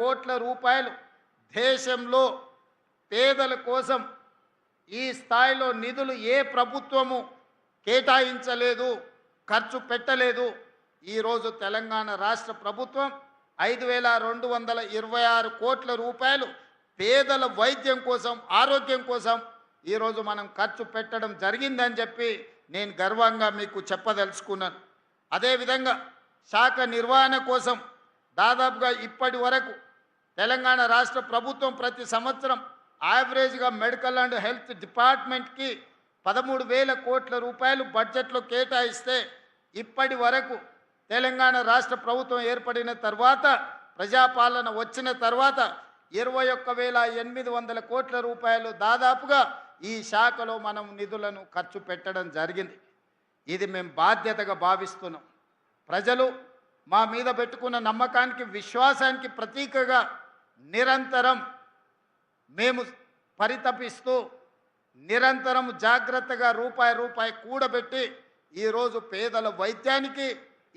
కోట్ల రూపాయలు దేశంలో పేదల కోసం ఈ స్థాయిలో నిధులు ఏ ప్రభుత్వము కేటాయించలేదు, ఖర్చు పెట్టలేదు. ఈరోజు తెలంగాణ రాష్ట్ర ప్రభుత్వం 5,226 కోట్ల రూపాయలు పేదల వైద్యం కోసం, ఆరోగ్యం కోసం ఈరోజు మనం ఖర్చు పెట్టడం జరిగిందని చెప్పి నేను గర్వంగా మీకు చెప్పదలుచుకున్నాను. అదేవిధంగా శాఖ నిర్వహణ కోసం దాదాపుగా ఇప్పటి వరకు తెలంగాణ రాష్ట్ర ప్రభుత్వం ప్రతి సంవత్సరం యావరేజ్గా మెడికల్ అండ్ హెల్త్ డిపార్ట్మెంట్కి 13,000 కోట్ల రూపాయలు బడ్జెట్లో కేటాయిస్తే ఇప్పటి వరకు తెలంగాణ రాష్ట్ర ప్రభుత్వం ఏర్పడిన తర్వాత, ప్రజాపాలన వచ్చిన తర్వాత 21,800 కోట్ల రూపాయలు దాదాపుగా ఈ శాఖలో మనం నిధులను ఖర్చు పెట్టడం జరిగింది. ఇది మేము బాధ్యతగా భావిస్తున్నాం. ప్రజలు మా మీద పెట్టుకున్న నమ్మకానికి, విశ్వాసానికి ప్రతీకగా నిరంతరం మేము పరితపిస్తూ నిరంతరం జాగ్రత్తగా రూపాయి కూడబెట్టి ఈరోజు పేదల వైద్యానికి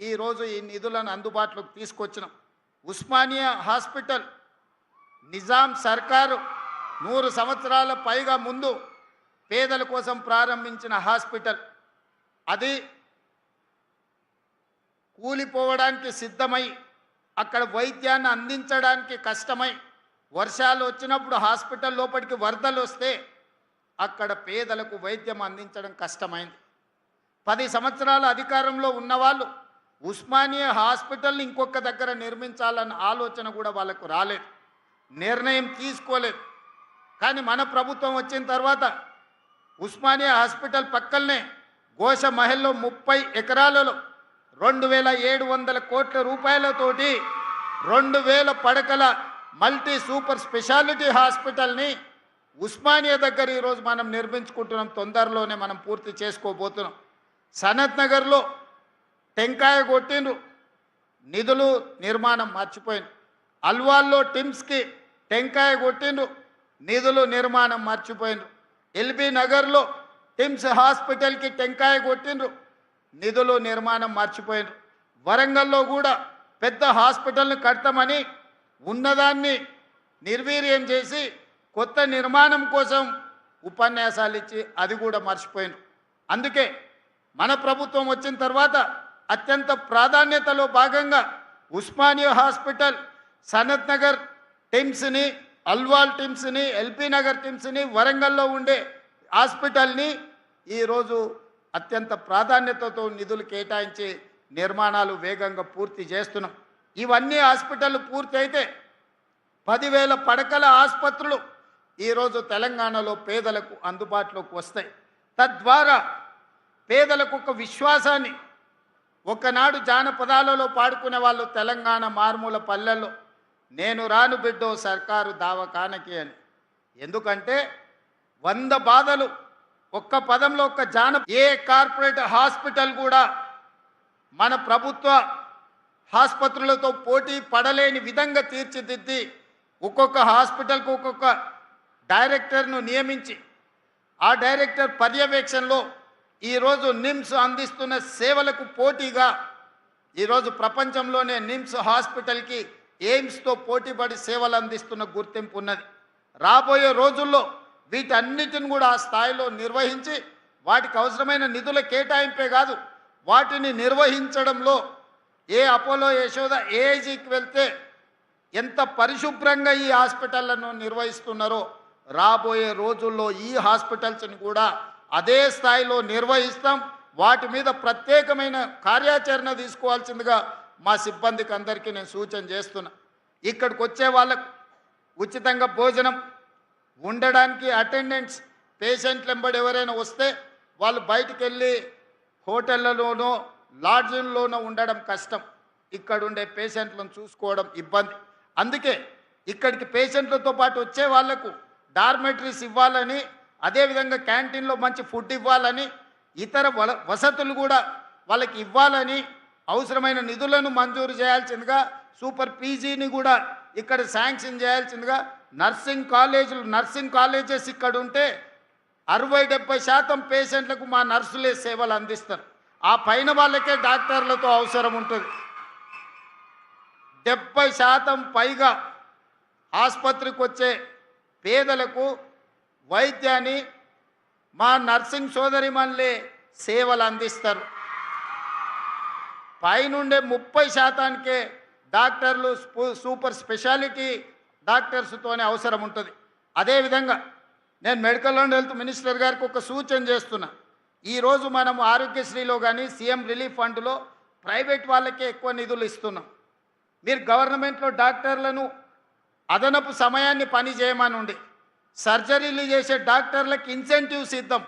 ఈరోజు ఈ నిధులను అందుబాటులోకి తీసుకొచ్చినాం. ఉస్మానియా హాస్పిటల్ నిజాం సర్కారు 100 సంవత్సరాల పైగా ముందు పేదల కోసం ప్రారంభించిన హాస్పిటల్, అది కూలిపోవడానికి సిద్ధమై, అక్కడ వైద్యాన్ని అందించడానికి కష్టమై, వర్షాలు వచ్చినప్పుడు హాస్పిటల్ లోపలికి వరదలు వస్తే అక్కడ పేదలకు వైద్యం అందించడం కష్టమైంది. 10 సంవత్సరాల అధికారంలో ఉన్నవాళ్ళు ఉస్మానియా హాస్పిటల్ని ఇంకొక దగ్గర నిర్మించాలన్న ఆలోచన కూడా వాళ్ళకు రాలేదు, నిర్ణయం తీసుకోలేదు. కానీ మన ప్రభుత్వం వచ్చిన తర్వాత ఉస్మానియా హాస్పిటల్ పక్కనే గోష మహల్లో 30 ఎకరాలలో 2,700 కోట్ల రూపాయలతోటి 2,000 పడకల మల్టీ సూపర్ స్పెషాలిటీ హాస్పిటల్ని ఉస్మానియా దగ్గర ఈరోజు మనం నిర్మించుకుంటున్నాం. తొందరలోనే మనం పూర్తి చేసుకోబోతున్నాం. సనత్ నగర్లో టెంకాయ కొట్టిండ్రు, నిధులు నిర్మాణం మర్చిపోయింది. అల్వాల్లో టిమ్స్కి టెంకాయ కొట్టిండ్రు, నిధులు నిర్మాణం మర్చిపోయిండ్రు. ఎల్బీ నగర్లో టిమ్స్ హాస్పిటల్కి టెంకాయ కొట్టిండ్రు, నిధులు నిర్మాణం మర్చిపోయిండ్రు. వరంగల్లో కూడా పెద్ద హాస్పిటల్ని కడతామని ఉన్నదాన్ని నిర్వీర్యం చేసి కొత్త నిర్మాణం కోసం ఉపన్యాసాలు ఇచ్చి అది కూడా మర్చిపోయిండ్రు. అందుకే మన ప్రభుత్వం వచ్చిన తర్వాత అత్యంత ప్రాధాన్యతలో భాగంగా ఉస్మానియా హాస్పిటల్, సనత్ నగర్ టిమ్స్ని, అల్వాల్ టిమ్స్ని, ఎల్బీ నగర్ టిమ్స్ని, వరంగల్లో ఉండే హాస్పిటల్ని ఈరోజు అత్యంత ప్రాధాన్యతతో నిధులు కేటాయించి నిర్మాణాలు వేగంగా పూర్తి చేస్తున్నాం. ఇవన్నీ హాస్పిటల్ పూర్తి అయితే 10,000 పడకల ఆసుపత్రులు ఈరోజు తెలంగాణలో పేదలకు అందుబాటులోకి వస్తాయి. తద్వారా పేదలకు ఒక విశ్వాసాన్ని, ఒకనాడు జానపదాలలో పాడుకునే వాళ్ళు తెలంగాణ మారుమూల పల్లెల్లో, నేను రాను బిడ్డో సర్కారు దావకానకి అని. ఎందుకంటే 100 బాధలు ఒక్క పదంలో ఒక్క ఏ కార్పొరేట్ హాస్పిటల్ కూడా మన ప్రభుత్వ ఆసుపత్రులతో పోటీ పడలేని విధంగా తీర్చిదిద్ది ఒక్కొక్క హాస్పిటల్కు ఒక్కొక్క డైరెక్టర్ను నియమించి ఆ డైరెక్టర్ పర్యవేక్షణలో ఈరోజు నిమ్స్ అందిస్తున్న సేవలకు పోటీగా ఈరోజు ప్రపంచంలోనే నిమ్స్ హాస్పిటల్కి ఎయిమ్స్తో పోటీపడి సేవలు అందిస్తున్న గుర్తింపు ఉన్నది. రాబోయే రోజుల్లో వీటన్నిటిని కూడా ఆ స్థాయిలో నిర్వహించి వాటికి అవసరమైన నిధుల కేటాయింపే కాదు, వాటిని నిర్వహించడంలో ఏ అపోలో, యశోద, ఏఐజీకి వెళ్తే ఎంత పరిశుభ్రంగా ఈ హాస్పిటళ్లను నిర్వహిస్తున్నారో రాబోయే రోజుల్లో ఈ హాస్పిటల్స్ని కూడా అదే స్థాయిలో నిర్వహిస్తాం. వాటి మీద ప్రత్యేకమైన కార్యాచరణ తీసుకోవాల్సిందిగా మా సిబ్బందికి అందరికీ నేను సూచన చేస్తున్నా. ఇక్కడికి వచ్చే వాళ్ళకు ఉచితంగా భోజనం, ఉండడానికి అటెండెంట్స్, పేషెంట్లు వెంబడి ఎవరైనా వస్తే వాళ్ళు బయటికి వెళ్ళి హోటళ్లలోనో లాడ్జిల్లోనో ఉండడం కష్టం, ఇక్కడ ఉండే పేషెంట్లను చూసుకోవడం ఇబ్బంది. అందుకే ఇక్కడికి పేషెంట్లతో పాటు వచ్చే వాళ్లకు డార్మెటరీస్ ఇవ్వాలని, అదేవిధంగా క్యాంటీన్లో మంచి ఫుడ్ ఇవ్వాలని, ఇతర వసతులు కూడా వాళ్ళకి ఇవ్వాలని అవసరమైన నిధులను మంజూరు చేయాల్సిందిగా, సూపర్ పీజీని కూడా ఇక్కడ శాంక్షన్ చేయాల్సిందిగా, నర్సింగ్ కాలేజెస్ ఇక్కడ ఉంటే 60-70% పేషెంట్లకు మా నర్సులే సేవలు అందిస్తారు. ఆ పైన వాళ్ళకే డాక్టర్లతో అవసరం ఉంటుంది. 70% పైగా ఆసుపత్రికి వచ్చే పేదలకు వైద్యాన్ని మా నర్సింగ్ సోదరిమణులే సేవలు అందిస్తారు. పైనుండే 30% డాక్టర్లు సూపర్ స్పెషాలిటీ డాక్టర్స్తోనే అవసరం ఉంటుంది. అదేవిధంగా నేను మెడికల్ అండ్ హెల్త్ మినిస్టర్ గారికి ఒక సూచన చేస్తున్నా. ఈరోజు మనం ఆరోగ్యశ్రీలో కానీ సీఎం రిలీఫ్ ఫండ్లో ప్రైవేట్ వాళ్ళకే ఎక్కువ నిధులు ఇస్తున్నాం. మీరు గవర్నమెంట్లో డాక్టర్లను అదనపు సమయాన్ని పని చేయమని ఉండి సర్జరీలు చేసే డాక్టర్లకు ఇన్సెంటివ్స్ ఇద్దాం.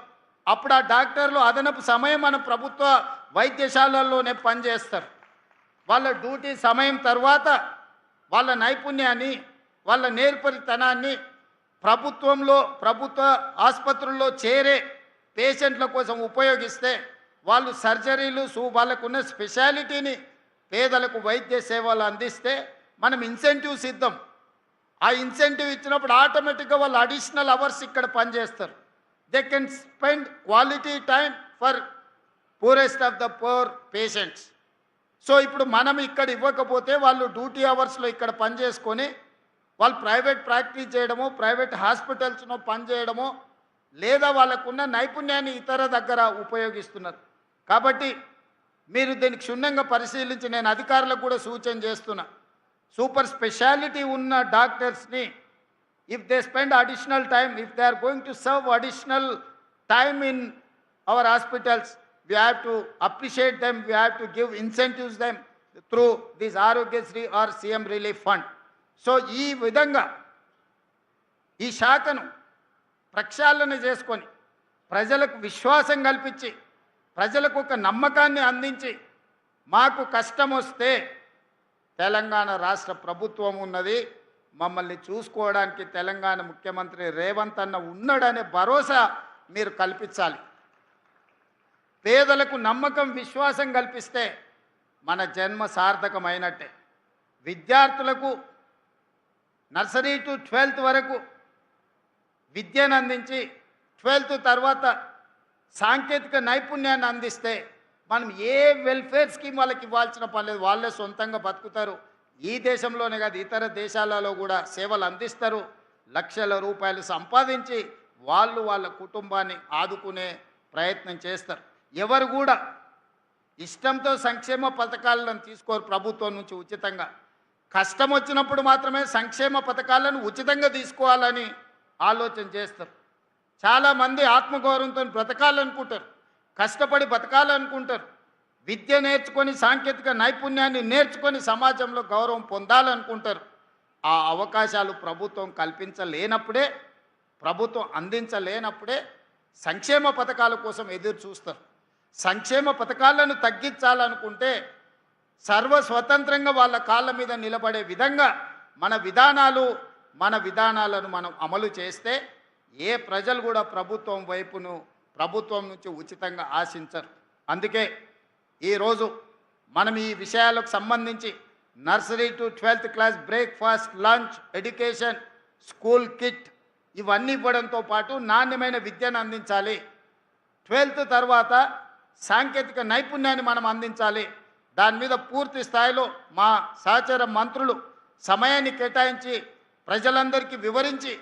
అప్పుడు ఆ డాక్టర్లు అదనపు సమయం మన ప్రభుత్వ వైద్యశాలల్లోనే పనిచేస్తారు. వాళ్ళ డ్యూటీ సమయం తర్వాత వాళ్ళ నైపుణ్యాన్ని వాళ్ళ నేర్పరితనాన్ని ప్రభుత్వ ఆసుపత్రుల్లో చేరే పేషెంట్ల కోసం ఉపయోగిస్తే వాళ్ళు సర్జరీలు వాళ్ళకున్న స్పెషాలిటీని పేదలకు వైద్య సేవలు అందిస్తే మనం ఇన్సెంటివ్స్ ఇద్దాం. ఆ ఇన్సెంటివ్ ఇచ్చినప్పుడు ఆటోమేటిక్గా వాళ్ళు అడిషనల్ అవర్స్ ఇక్కడ పనిచేస్తారు. They can spend quality time for poorest of the poor patients. So ఇప్పుడు మనం ఇక్కడ ఇవ్వకపోతే వాళ్ళు డ్యూటీ అవర్స్లో ఇక్కడ పనిచేసుకొని వాళ్ళు ప్రైవేట్ ప్రాక్టీస్ చేయడమో ప్రైవేట్ హాస్పిటల్స్లో పనిచేయడమో లేదా వాళ్ళకున్న నైపుణ్యాన్ని ఇతర దగ్గర ఉపయోగిస్తున్నారు. కాబట్టి మీరు దీనికి క్షుణ్ణంగా పరిశీలించి నేను అధికారులకు కూడా సూచన చేస్తున్నా. సూపర్ స్పెషాలిటీ ఉన్న డాక్టర్స్ని if they spend additional time, if they are going to serve additional time in our hospitals, we have to appreciate them, we have to give incentives them through this Arogyasri or CM Relief Fund. So ఈ విధంగా ఈ శాఖను ప్రక్షాళన చేసుకొని ప్రజలకు విశ్వాసం కల్పించి ప్రజలకు ఒక నమ్మకాన్ని అందించి మాకు కష్టం వస్తే తెలంగాణ రాష్ట్ర ప్రభుత్వం ఉన్నది, మమ్మల్ని చూసుకోవడానికి తెలంగాణ ముఖ్యమంత్రి రేవంత్ అన్న ఉన్నాడనే భరోసా మీరు కల్పించాలి. పేదలకు నమ్మకం విశ్వాసం కల్పిస్తే మన జన్మ సార్థకమైనట్టే. విద్యార్థులకు నర్సరీ టు 12th వరకు విద్యను అందించి 12th తర్వాత సాంకేతిక నైపుణ్యాన్ని అందిస్తే మనం ఏ వెల్ఫేర్ స్కీమ్ వాళ్ళకి ఇవ్వాల్సిన పని లేదు. వాళ్ళే సొంతంగా బతుకుతారు. ఈ దేశంలోనే కాదు ఇతర దేశాలలో కూడా సేవలు అందిస్తారు. లక్షల రూపాయలు సంపాదించి వాళ్ళ కుటుంబాన్ని ఆదుకునే ప్రయత్నం చేస్తారు. ఎవరు కూడా ఇష్టంతో సంక్షేమ పథకాలను తీసుకోరు ప్రభుత్వం నుంచి ఉచితంగా. కష్టం వచ్చినప్పుడు మాత్రమే సంక్షేమ పథకాలను ఉచితంగా తీసుకోవాలని ఆలోచన చేస్తారు. చాలామంది ఆత్మగౌరవంతో బ్రతకాలనుకుంటారు, కష్టపడి బతకాలనుకుంటారు, విద్య నేర్చుకొని సాంకేతిక నైపుణ్యాన్ని నేర్చుకొని సమాజంలో గౌరవం పొందాలనుకుంటారు. ఆ అవకాశాలు ప్రభుత్వం కల్పించలేనప్పుడే, ప్రభుత్వం అందించలేనప్పుడే సంక్షేమ పథకాల కోసం ఎదురు చూస్తారు. సంక్షేమ పథకాలను తగ్గించాలనుకుంటే సర్వస్వతంత్రంగా వాళ్ళ కాళ్ళ మీద నిలబడే విధంగా మన విధానాలను మనం అమలు చేస్తే ఏ ప్రజలు కూడా ప్రభుత్వం నుంచి ఉచితంగా ఆశించరు. అందుకే ఈరోజు మనం ఈ విషయాలకు సంబంధించి nursery to 12th class breakfast, lunch, education, school kit ఇవన్నీ ఇవ్వడంతో పాటు నాణ్యమైన విద్యను అందించాలి. 12th తర్వాత సాంకేతిక నైపుణ్యాన్ని మనం అందించాలి. దాని మీద పూర్తి స్థాయిలో మా సహచర మంత్రులు సమయాన్ని కేటాయించి ప్రజలందరికీ వివరించి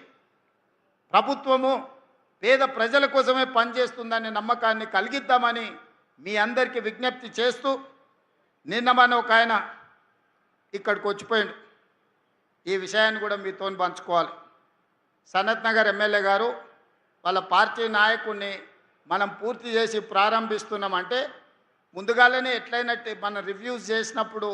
ప్రభుత్వము పేద ప్రజల కోసమే పనిచేస్తుందనే నమ్మకాన్ని కలిగిద్దామని మీ అందరికీ విజ్ఞప్తి చేస్తూ, నిన్న మన ఒక ఆయన ఇక్కడికి వచ్చిపోయాడు. ఈ విషయాన్ని కూడా మీతో పంచుకోవాలి. సనత్ నగర్ ఎమ్మెల్యే గారు వాళ్ళ పార్టీ నాయకుడిని మనం పూర్తి చేసి ప్రారంభిస్తున్నామంటే ముందుగానే ఎట్లయినట్టు మనం రివ్యూస్ చేసినప్పుడు